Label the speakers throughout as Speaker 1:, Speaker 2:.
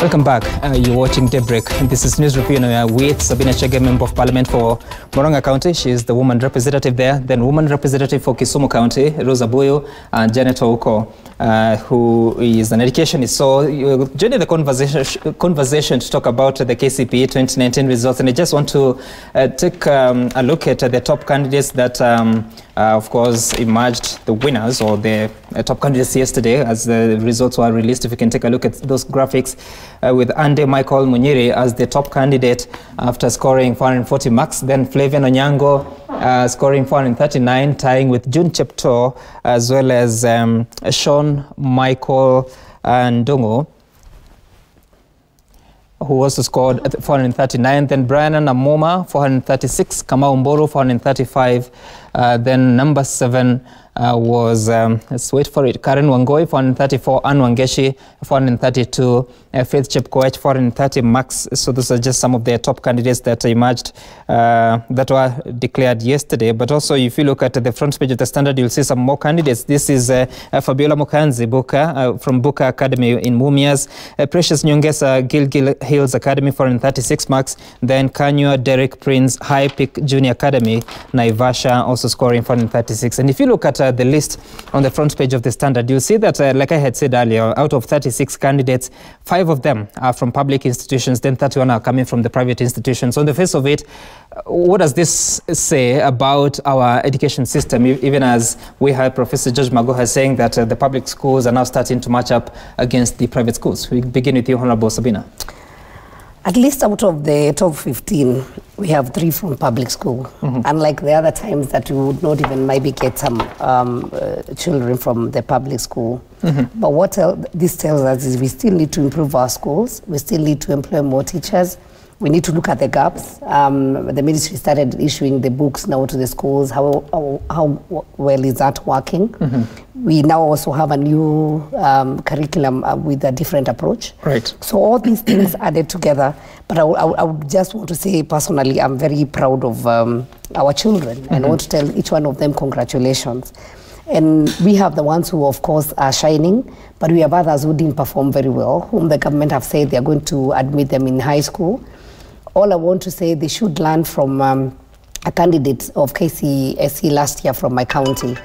Speaker 1: Welcome back. You're watching DayBreak. This is News Review with Sabina Chege, Member of Parliament for Moronga County. She is the woman representative there. Then woman representative for Kisumu County, Rosa Buyo, and Janet Ouko, who is an educationist. So you're joining the conversation to talk about the KCPE 2019 results. And I just want to take a look at the top candidates that, of course, emerged the winners, or the top candidates yesterday as the results were released. If you can take a look at those graphics, with Andy Michael Munyiri as the top candidate after scoring 440 marks. Then Flavian Onyango scoring 439, tying with June Chepto, as well as Sean Michael Ndungu, who also scored 439. Then Brian Namoma, 436. Kamau Mboro, 435. Then number 7 was, let's wait for it, Karen Wangoi, 434. Anne Wangeshi, 432. Faith Chepkoech, 430 marks. So those are just some of the top candidates that emerged, that were declared yesterday. But also, if you look at the front page of the Standard, you'll see some more candidates. This is Fabiola Mukanzi Buka from Buka Academy in Mumias. Precious Nyongesa, Gilgil Hills Academy, 436 marks. Then Kanywa Derek Prince, High Peak Junior Academy, Naivasha, also scoring 436. And if you look at the list on the front page of the Standard, you'll see that, like I had said earlier, out of 36 candidates, 5 of them are from public institutions, then 31 are coming from the private institutions. So on the face of it, what does this say about our education system, even as we heard Professor George Magoha saying that the public schools are now starting to match up against the private schools? We begin with you, Honourable Sabina.
Speaker 2: At least out of the top 15, we have 3 from public school. Unlike the other times that we would not even maybe get some children from the public school. But what this tells us is we still need to improve our schools. We still need to employ more teachers. We need to look at the gaps. The ministry started issuing the books now to the schools. How well is that working? We now also have a new curriculum with a different approach. Right. So all these things added together. But I would just want to say personally, I'm very proud of our children. And I want to tell each one of them congratulations. And we have the ones who, of course, are shining, but we have others who didn't perform very well, whom the government have said they're going to admit them in high school. All I want to say, they should learn from a candidate of KCSE last year from my county,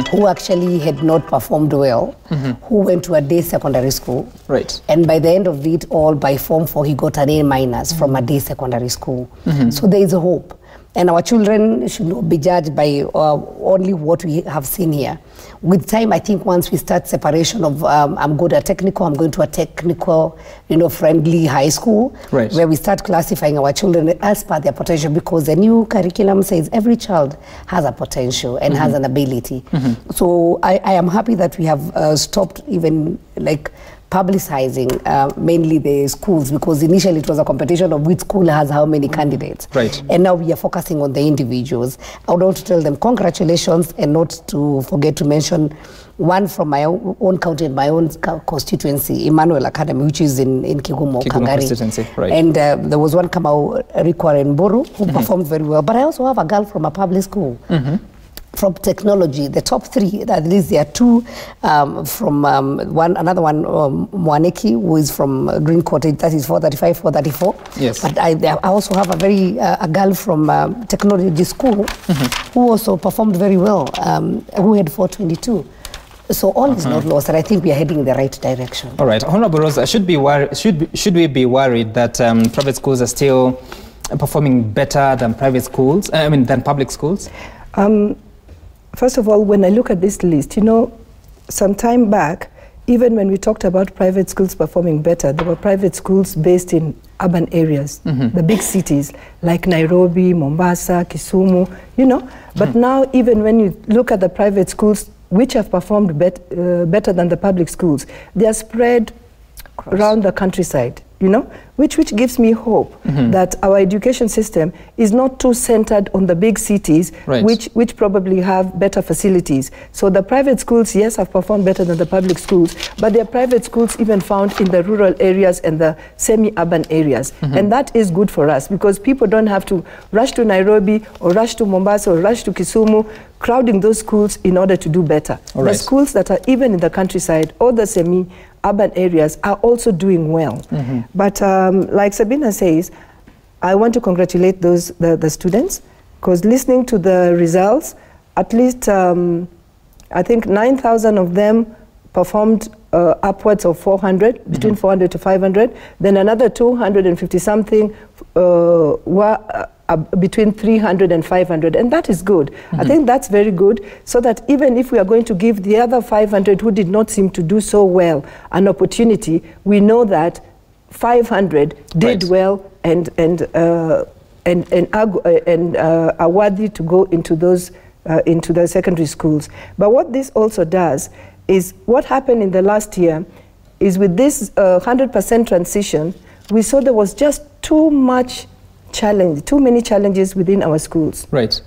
Speaker 2: who actually had not performed well, who went to a day secondary school. Right. And by the end of it all, by Form 4, he got an A- from a day secondary school. So there is a hope. And our children should not be judged by only what we have seen here. With time, I think once we start separation of I'm good at technical, I'm going to a technical, friendly high school, where we start classifying our children as per their potential, because the new curriculum says every child has a potential and has an ability. So I am happy that we have stopped even publicizing mainly the schools, because initially it was a competition of which school has how many candidates. Right. And now we are focusing on the individuals. I would want to tell them congratulations, and not to forget to mention one from my own county and my own constituency, Emmanuel Academy, which is in Kigumo, Kangari. Right. And there was one Kamau Mboro who performed very well. But I also have a girl from a public school. From technology, the top 3, at least there are 2 from another one, Mwaneki, who is from Green Cottage, that is 435, 434. Yes. But I also have a girl from technology school who also performed very well, who had 422. So all is not lost, and I think we are heading in the right direction. All right, Honourable Rosa, should we be worried that private schools are still performing better than private schools? Than public schools?
Speaker 3: First of all, when I look at this list, some time back, even when we talked about private schools performing better, there were private schools based in urban areas, the big cities like Nairobi, Mombasa, Kisumu, But now, even when you look at the private schools, which have performed better than the public schools, they are spread around the countryside. Which gives me hope that our education system is not too centered on the big cities, which probably have better facilities. So the private schools, yes, have performed better than the public schools, but there are private schools even found in the rural areas and the semi-urban areas. And that is good for us, because people don't have to rush to Nairobi or rush to Mombasa or rush to Kisumu, crowding those schools in order to do better. The schools that are even in the countryside or the semi urban areas are also doing well. But like Sabina says, I want to congratulate the students, because listening to the results, at least I think 9,000 of them performed upwards of 400, between 400 to 500. Then another 250 something were between 300 and 500, and that is good. I think that's very good, so that even if we are going to give the other 500 who did not seem to do so well an opportunity, we know that 500 did well and are worthy to go into those into the secondary schools. But what this also does is, what happened in the last year is, with this 100% transition, we saw there was just too many challenges within our schools.
Speaker 1: Right.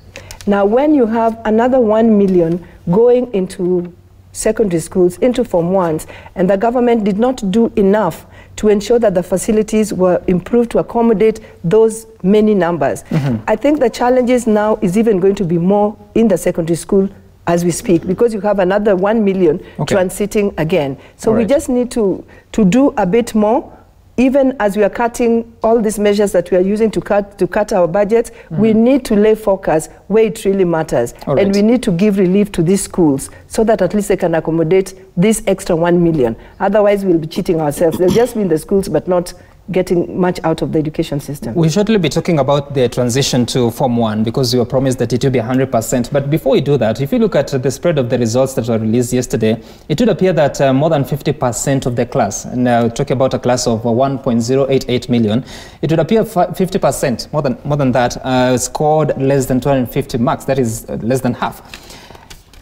Speaker 3: Now, when you have another 1 million going into secondary schools, into Form 1s, and the government did not do enough to ensure that the facilities were improved to accommodate those many numbers. I think the challenges now is even going to be more in the secondary school as we speak, because you have another 1 million transiting again. So we just need to do a bit more. Even as we are cutting all these measures that we are using to cut our budgets, we need to lay focus where it really matters. And we need to give relief to these schools so that at least they can accommodate this extra 1 million. Otherwise, we'll be cheating ourselves. They'll just be in the schools, but not getting much out of the education system.
Speaker 1: We shortly be talking about the transition to Form 1, because you were promised that it will be 100%. But before we do that, if you look at the spread of the results that were released yesterday, it would appear that more than 50% of the class, and talking about a class of 1.088 million, it would appear 50%, more than that, scored less than 250 marks. That is less than half.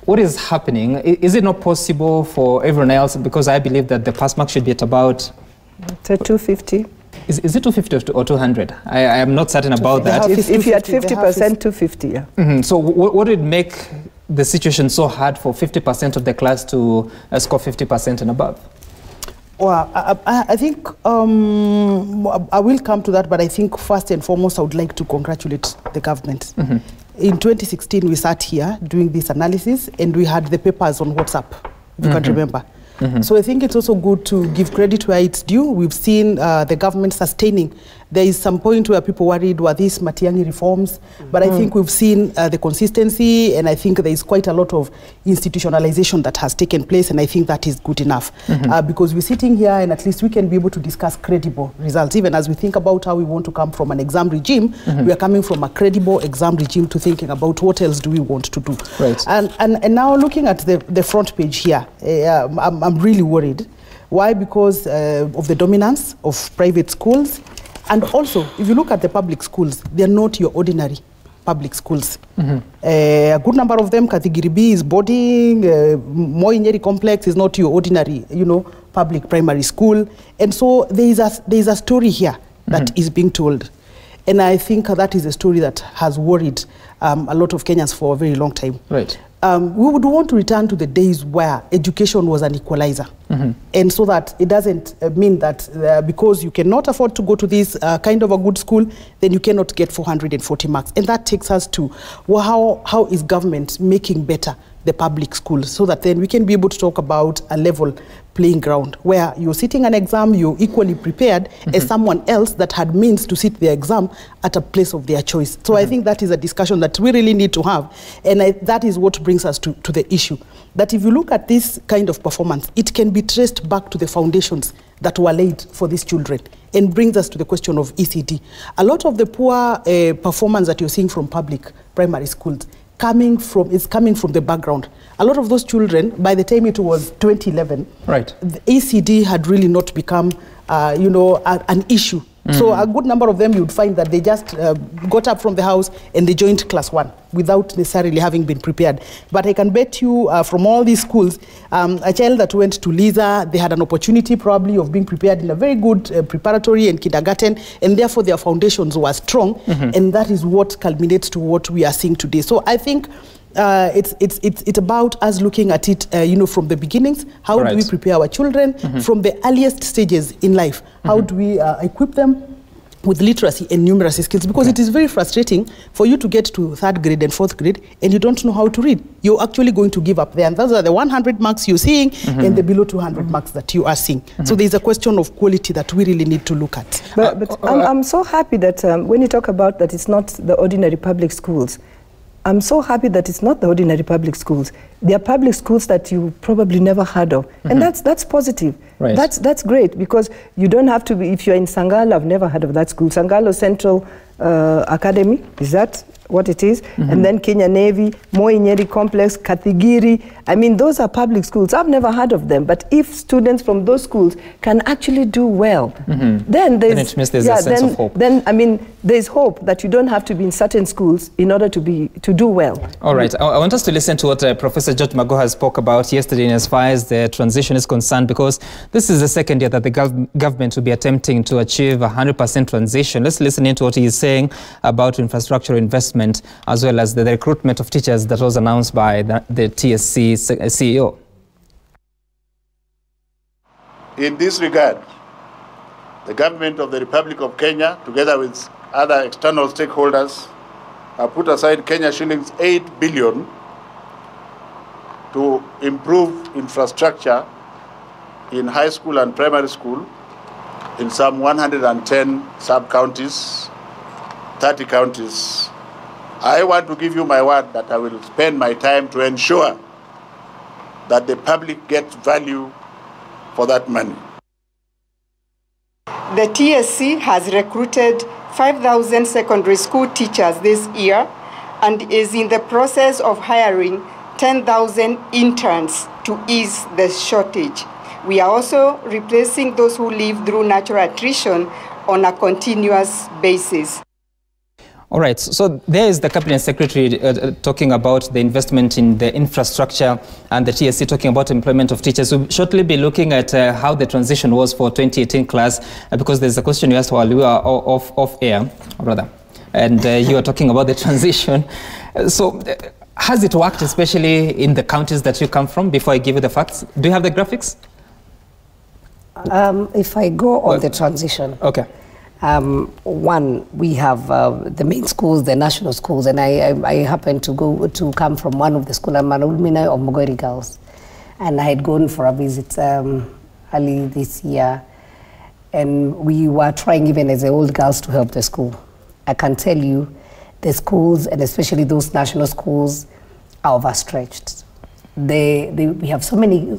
Speaker 1: What is happening? Is it not possible for everyone else? Because I believe that the pass mark should be at about
Speaker 3: 250.
Speaker 1: Is it 250 or 200? I am not certain about that.
Speaker 3: If you had 50%, 250, yeah.
Speaker 1: So what would make the situation so hard for 50% of the class to score 50% and above?
Speaker 4: Well, I think I will come to that, but I think first and foremost I would like to congratulate the government. In 2016, we sat here doing this analysis, and we had the papers on WhatsApp, if you can remember. So I think it's also good to give credit where it's due. We've seen the government sustaining. There is some point where people worried, were these Matiang'i reforms? But I think we've seen the consistency, and I think there is quite a lot of institutionalization that has taken place, and I think that is good enough. Because we're sitting here, and at least we can be able to discuss credible results. Even as we think about how we want to come from an exam regime, we are coming from a credible exam regime to thinking about what else do we want to do.
Speaker 1: Right.
Speaker 4: And now looking at the front page here, I'm really worried. Why? Because of the dominance of private schools. And also, if you look at the public schools, they're not your ordinary public schools. A good number of them, Category B is boarding, Moi Nyeri Complex is not your ordinary, public primary school. And so there is a story here that is being told. And I think that is a story that has worried a lot of Kenyans for a very long time.
Speaker 1: Right.
Speaker 4: We would want to return to the days where education was an equalizer. And so that it doesn't mean that because you cannot afford to go to this kind of a good school, then you cannot get 440 marks. And that takes us to, well, how is government making better the public schools, so that then we can be able to talk about a level playing ground where you're sitting an exam, you're equally prepared as someone else that had means to sit the exam at a place of their choice. So I think that is a discussion that we really need to have. And that is what brings us to the issue. That if you look at this kind of performance, it can be traced back to the foundations that were laid for these children, and brings us to the question of ECD. A lot of the poor performance that you're seeing from public primary schools is coming from the background. A lot of those children, by the time it was 2011, right, the ECD had really not become, an issue. So a good number of them, you would find that they just got up from the house and they joined class 1 without necessarily having been prepared. But I can bet you from all these schools, a child that went to Liza, they had an opportunity probably of being prepared in a very good preparatory and kindergarten, and therefore their foundations were strong, and that is what culminates to what we are seeing today. So I think it's about us looking at it, from the beginnings. How do we prepare our children from the earliest stages in life? How do we equip them with literacy and numeracy skills, because it is very frustrating for you to get to 3rd grade and 4th grade and you don't know how to read. You're actually going to give up there. And those are the 100 marks you're seeing and the below 200 marks that you are seeing. So there's a question of quality that we really need to look at.
Speaker 3: But I'm so happy that when you talk about that it's not the ordinary public schools, I'm so happy that it's not the ordinary public schools. They are public schools that you probably never heard of. And that's positive.
Speaker 1: Right.
Speaker 3: That's great, because you don't have to be, if you're in Sangalo, I've never heard of that school. Sangalo Central Academy, is that what it is? And then Kenya Navy, Moi Nyeri Complex, Kathigiri. I mean, those are public schools. I've never heard of them. But if students from those schools can actually do well, then there's,
Speaker 1: it means there's a sense of hope.
Speaker 3: Then, I mean, there's hope that you don't have to be in certain schools in order to do well.
Speaker 1: All right. I want us to listen to what Professor George Magoha spoke about yesterday in as far as the transition is concerned, because this is the second year that the government will be attempting to achieve 100% transition. Let's listen into what he is saying about infrastructure investment, as well as the recruitment of teachers that was announced by the TSC CEO.
Speaker 5: In this regard, the government of the Republic of Kenya, together with other external stakeholders, have put aside Kenya shillings 8 billion to improve infrastructure in high school and primary school in some 110 sub-counties, 30 counties. I want to give you my word that I will spend my time to ensure that the public gets value for that money.
Speaker 6: The TSC has recruited 5,000 secondary school teachers this year and is in the process of hiring 10,000 interns to ease the shortage. We are also replacing those who leave through natural attrition on a continuous basis.
Speaker 1: All right, so there is the Cabinet Secretary talking about the investment in the infrastructure, and the TSC talking about employment of teachers. We'll shortly be looking at how the transition was for 2018 class, because there's a question you asked while we were off air, rather, and you were talking about the transition. So has it worked, especially in the counties that you come from, before I give you the facts? Do you have the graphics?
Speaker 2: If I go on the transition.
Speaker 1: Okay.
Speaker 2: One, we have the main schools, the national schools, and I happened to come from one of the schools. I'm an alumni of Mogori Girls, and I had gone for a visit early this year, and we were trying, even as the old girls, to help the school. I can tell you, the schools, and especially those national schools, are overstretched. We have so many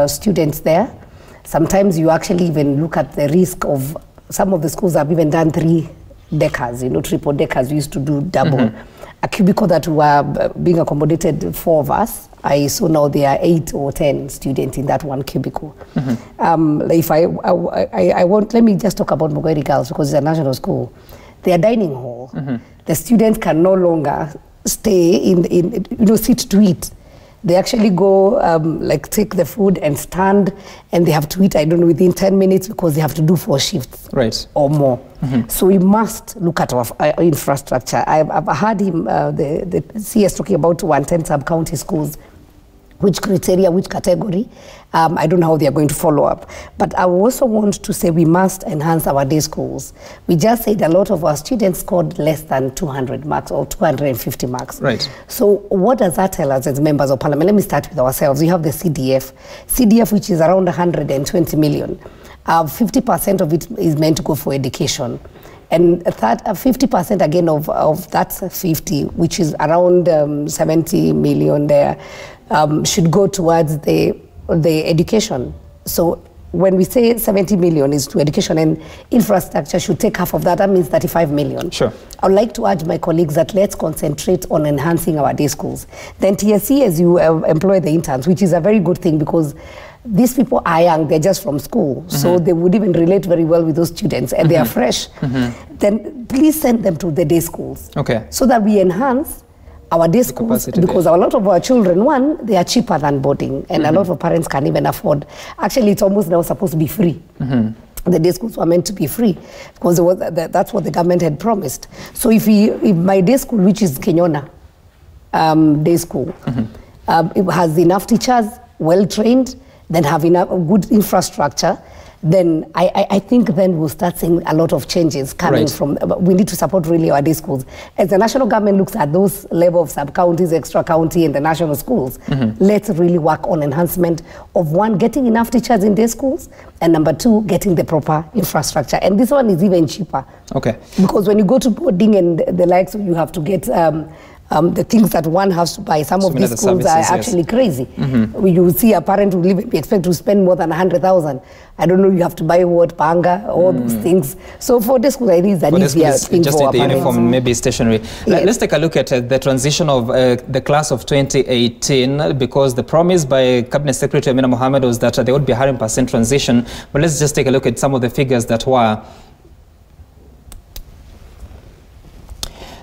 Speaker 2: students there. Sometimes you actually even look at the risk of. Some of the schools have even done 3 deckers, triple deckers. We used to do double. A cubicle that were being accommodated 4 of us. I saw now there are 8 or 10 students in that one cubicle. If let me just talk about Mogori Girls, because it's a national school. Their dining hall, the students can no longer stay sit to eat. They actually go, take the food and stand, and they have to eat, I don't know, within 10 minutes, because they have to do 4 shifts or more. So we must look at our infrastructure. I've heard him, the CS talking about 110 sub-county schools. Which criteria, which category, I don't know how they are going to follow up. But I also want to say we must enhance our day schools. We just said a lot of our students scored less than 200 marks or 250 marks.
Speaker 1: Right.
Speaker 2: So what does that tell us as members of parliament? Let me start with ourselves. We have the CDF, which is around 120 million. 50% of it is meant to go for education. And 50% again of that 50, which is around 70 million there, should go towards the education. So when we say 70 million is to education, and infrastructure should take half of that, that means 35 million.
Speaker 1: Sure.
Speaker 2: I would like to urge my colleagues that let's concentrate on enhancing our day schools. Then TSC, as you employ the interns, which is a very good thing, because these people are young, they're just from school, so they would even relate very well with those students, and they are fresh. Then please send them to the day schools, so that we enhance our day schools, because a lot of our children, one, they are cheaper than boarding, and a lot of parents can't even afford. Actually, it's almost now supposed to be free. The day schools were meant to be free, because that's what the government had promised. So if my day school, which is Kenyona day school, it has enough teachers, well-trained, then have enough good infrastructure, then I think then we'll start seeing a lot of changes coming from, we need to support really our day schools. As the national government looks at those level of sub-counties, extra county and the national schools, let's really work on enhancement of one, getting enough teachers in day schools, and number two, getting the proper infrastructure. And this one is even cheaper. Okay. Because when you go to boarding and the likes, you have to get the things that one has to buy. Some of these schools are actually crazy. You see a parent who be expect to spend more than 100,000. I don't know, you have to buy what, panga, all those things. So for the school, I think it's an easier thing
Speaker 1: just
Speaker 2: for
Speaker 1: the uniform, maybe stationery.
Speaker 2: Yes.
Speaker 1: Let's take a look at the transition of the class of 2018, because the promise by Cabinet Secretary Amina Mohammed was that there would be a 100% transition. But let's just take a look at some of the figures that were.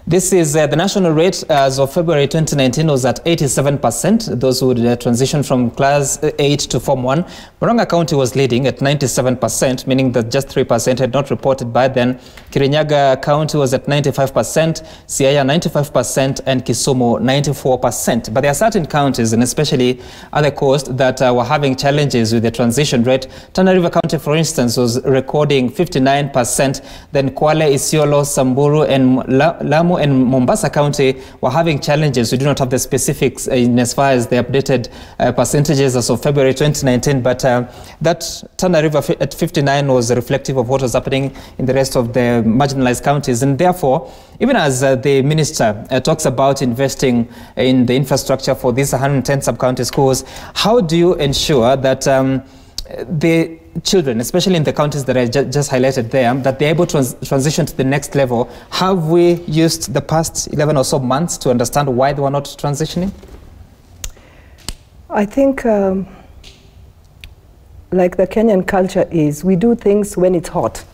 Speaker 1: This is the national rate as of February 2019 was at 87%. Those who would transition from class 8 to Form 1. Murang'a County was leading at 97%, meaning that just 3% had not reported by then. Kirinyaga County was at 95%, Siaya 95%, and Kisumu 94%. But there are certain counties, and especially other coasts, that were having challenges with the transition rate. Tana River County, for instance, was recording 59%. Then Kwale, Isiolo, Samburu, and Lamu and Mombasa County were having challenges. We do not have the specifics in as far as the updated percentages as of February 2019, but that Tana River at 59 was reflective of what was happening in the rest of the marginalized counties. And therefore, even as the minister talks about investing in the infrastructure for these 110 sub-county schools, how do you ensure that the children, especially in the counties that I just highlighted there, that they're able to transition to the next level? Have we used the past 11 or so months to understand why they were not transitioning?
Speaker 3: I think like the Kenyan culture is, we do things when it's hot,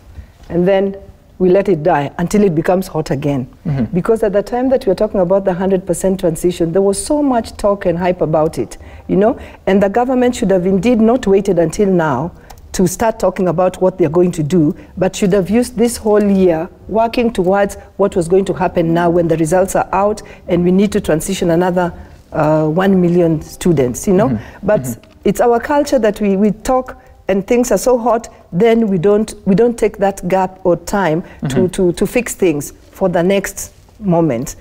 Speaker 3: and then we let it die until it becomes hot again. Because at the time that we were talking about the 100% transition, there was so much talk and hype about it, you know, and the government should have indeed not waited until now to start talking about what they're going to do, but should have used this whole year working towards what was going to happen now when the results are out and we need to transition another 1 million students, you know. But it's our culture that we talk and things are so hot, then we don't take that gap or time to fix things for the next moment.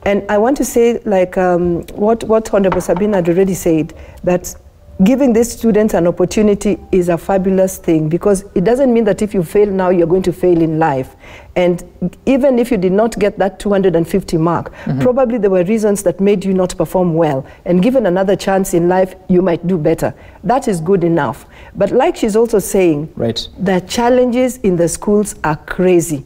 Speaker 3: And I want to say, like what Honourable Sabina had already said, that giving these students an opportunity is a fabulous thing, because it doesn't mean that if you fail now, you're going to fail in life. And even if you did not get that 250 mark, probably there were reasons that made you not perform well. And given another chance in life, you might do better. That is good enough. But like she's also saying, the challenges in the schools are crazy.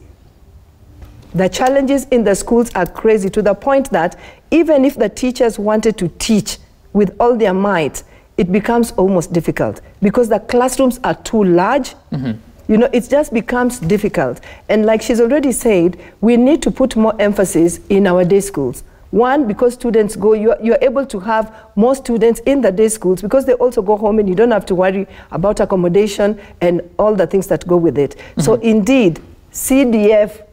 Speaker 3: The challenges in the schools are crazy, to the point that even if the teachers wanted to teach with all their might, it becomes almost difficult because the classrooms are too large. You know, it just becomes difficult. And like she's already said, we need to put more emphasis in our day schools. One, because students go, you're able to have more students in the day schools because they also go home and you don't have to worry about accommodation and all the things that go with it. So indeed, CDF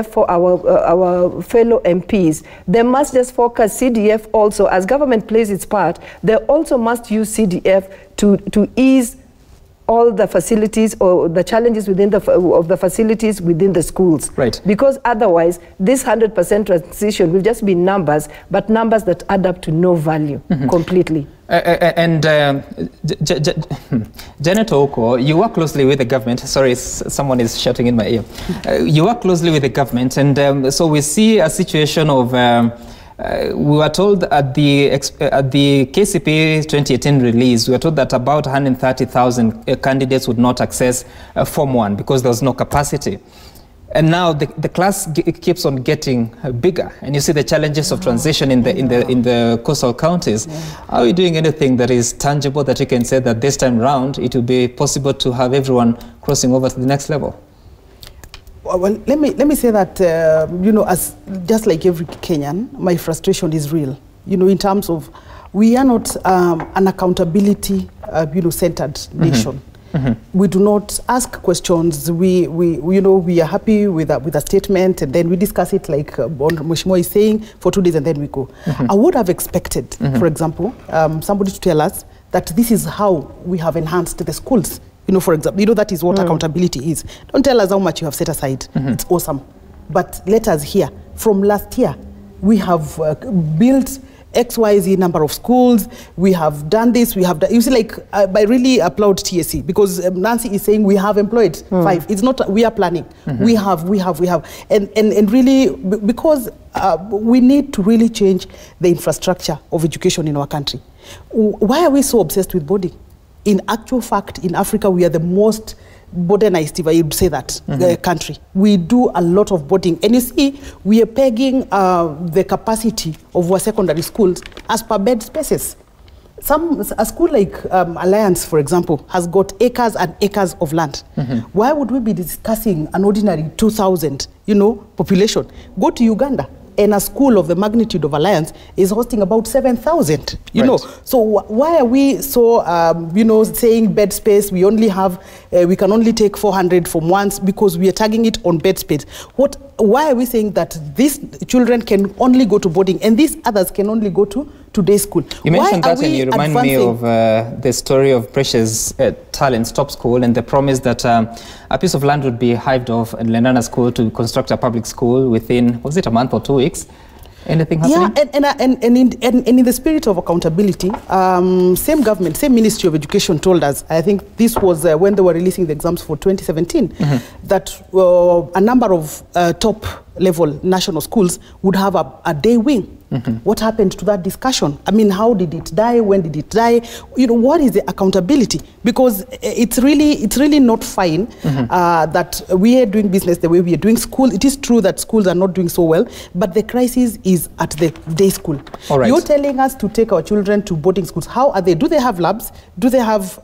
Speaker 3: for our fellow MPs, they must just focus CDF also, as government plays its part, they also must use CDF to ease all the facilities or the challenges within the facilities within the schools. Because otherwise, this 100% transition will just be numbers, but numbers that add up to no value completely.
Speaker 1: And Janet Ouko, you work closely with the government. Sorry, someone is shouting in my ear. You work closely with the government, and so we see a situation of, we were told at the KCPE 2018 release, we were told that about 130,000 candidates would not access Form 1 because there was no capacity. And now the class keeps on getting bigger, and you see the challenges of transition in the coastal counties. Are we doing anything that is tangible that you can say that this time round it will be possible to have everyone crossing over to the next level?
Speaker 4: Well, let me say that you know, as just like every Kenyan, my frustration is real. You know, in terms of we are not an accountability you know, centered nation. We do not ask questions. We you know, we are happy with a statement, and then we discuss it like Mheshimiwa is saying for 2 days, and then we go. I would have expected, for example, somebody to tell us that this is how we have enhanced the schools You know, for example, that is what accountability is. Don't tell us how much you have set aside. It's awesome. But let us hear. From last year, we have built XYZ number of schools. We have done this. We have done. You see, like, I really applaud TSC because Nancy is saying we have employed 5. It's not we are planning. We have, and really because we need to really change the infrastructure of education in our country. Why are we so obsessed with boarding? In actual fact, in Africa, we are the most modernized, if I would say that, country. We do a lot of boarding. And you see, we are pegging the capacity of our secondary schools as per bed spaces. A school like Alliance, for example, has got acres and acres of land. Why would we be discussing an ordinary 2,000, population? Go to Uganda. And a school of the magnitude of Alliance is hosting about 7,000, you know. So why are we so, saying bed space, we can only take 400 from once because we are tagging it on bed space. Why are we saying that these children can only go to boarding and these others can only go to day school?
Speaker 1: You mentioned that and you remind me of the story of Precious Talent's top school and the promise that a piece of land would be hived off at Lenana School to construct a public school within, was it a month or 2 weeks? Anything happening?
Speaker 4: Yeah, and in the spirit of accountability, same government, same Ministry of Education told us, I think this was when they were releasing the exams for 2017, that a number of top-level national schools would have a day wing. What happened to that discussion? I mean, how did it die? When did it die? What is the accountability? Because it's really not fine that we are doing business the way we are doing school. It is true that schools are not doing so well, but the crisis is at the day school.
Speaker 1: All right.
Speaker 4: You're telling us to take our children to boarding schools. How are they? Do they have labs? Do they have,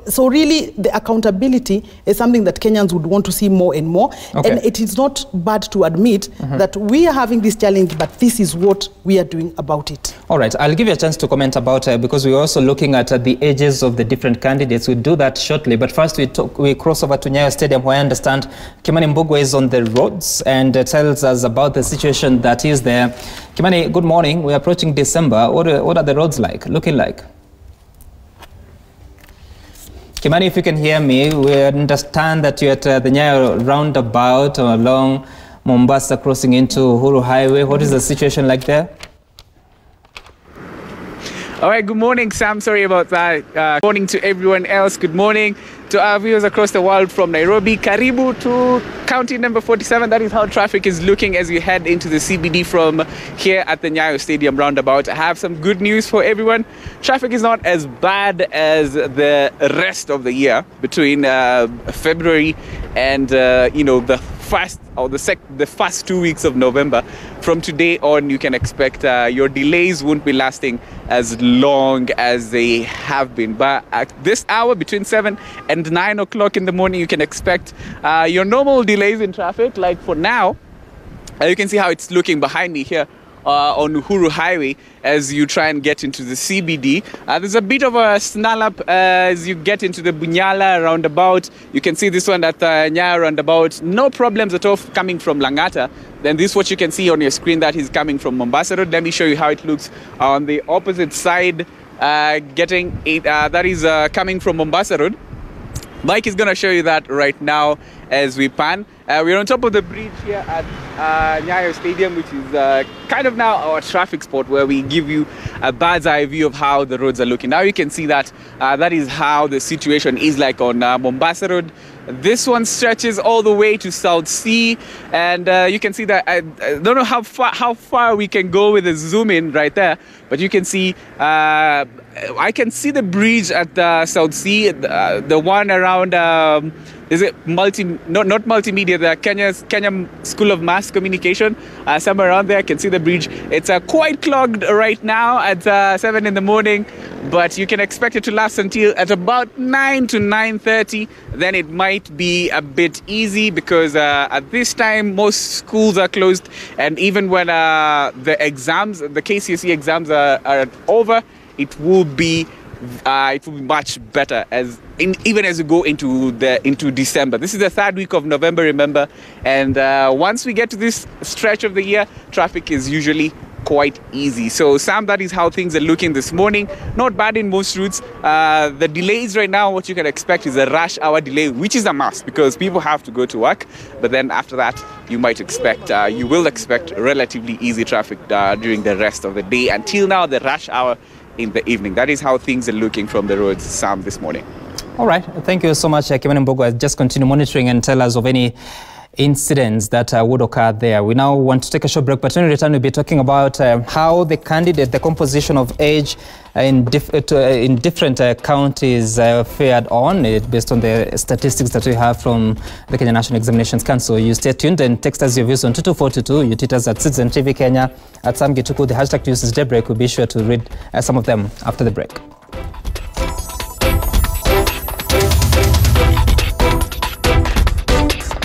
Speaker 4: so really the accountability is something that Kenyans would want to see more and more. Okay. And it is not bad to admit that we are having this challenge, but this is what we are doing about it.
Speaker 1: All right, I'll give you a chance to comment about because we're also looking at the ages of the different candidates. We'll do that shortly, but first we cross over to Nyayo Stadium, where I understand Kimani Mbugwe is on the roads and tells us about the situation that is there. Kimani, good morning. We're approaching December. What are the roads looking like? Kimani, if you can hear me, we understand that you're at the Nyayo roundabout along Mombasa crossing into Uhuru Highway. What is the situation like there?
Speaker 7: All right, good morning, Sam. Sorry about that. Good morning to everyone else. Good morning to our viewers across the world from Nairobi. Karibu to county number 47. That is how traffic is looking as we head into the CBD from here at the Nyayo Stadium roundabout. I have some good news for everyone. Traffic is not as bad as the rest of the year between February and, the first 2 weeks of November. From today on, you can expect your delays won't be lasting as long as they have been. But at this hour, between 7 and 9 o'clock in the morning, you can expect your normal delays in traffic. Like for now, you can see how it's looking behind me here on Uhuru Highway as you try and get into the CBD. There's a bit of a snarl up as you get into the Bunyala roundabout. You can see this one at Nyayo roundabout. No problems at all coming from Langata. Then this is what you can see on your screen that is coming from Mombasa Road. Let me show you how it looks on the opposite side. That is coming from Mombasa Road. Mike is going to show you that right now as we pan. We're on top of the bridge here at Nyayo Stadium, which is kind of now our traffic spot where we give you a bird's eye view of how the roads are looking. Now you can see that that is how the situation is like on Mombasa Road. This one stretches all the way to South Sea, and you can see that I don't know how far we can go with a zoom in right there, but you can see I can see the bridge at South Sea, the one around is it not multimedia, the Kenya School of Mass Communication, somewhere around there. I can see the bridge. It's quite clogged right now at 7 in the morning, but you can expect it to last until at about 9 to 9:30. Then it might be a bit easy because at this time most schools are closed, and even when the KCPE exams are over, it will be much better even as we go into December. This is the 3rd week of November, remember, and once we get to this stretch of the year, traffic is usually quite easy. So Sam, that is how things are looking this morning. Not bad in most routes. The delays right now, what you can expect is a rush hour delay, which is a must because people have to go to work. But then after that, you will expect relatively easy traffic during the rest of the day until now the rush hour in the evening. That is how things are looking from the roads, Sam, this morning. All right. Thank you so much, Kimani Mbogo. Just continue monitoring and tell us of any incidents that would occur there. We now want to take a short break, but when we return, we'll be talking about how the composition of age in different counties fared on, based on the statistics that we have from the Kenya National Examinations Council. You stay tuned and text us your views on 22422. You tweet us at Citizen TV Kenya, at Sam Gituku. The hashtag to use is DayBreak. We'll be sure to read some of them after the break.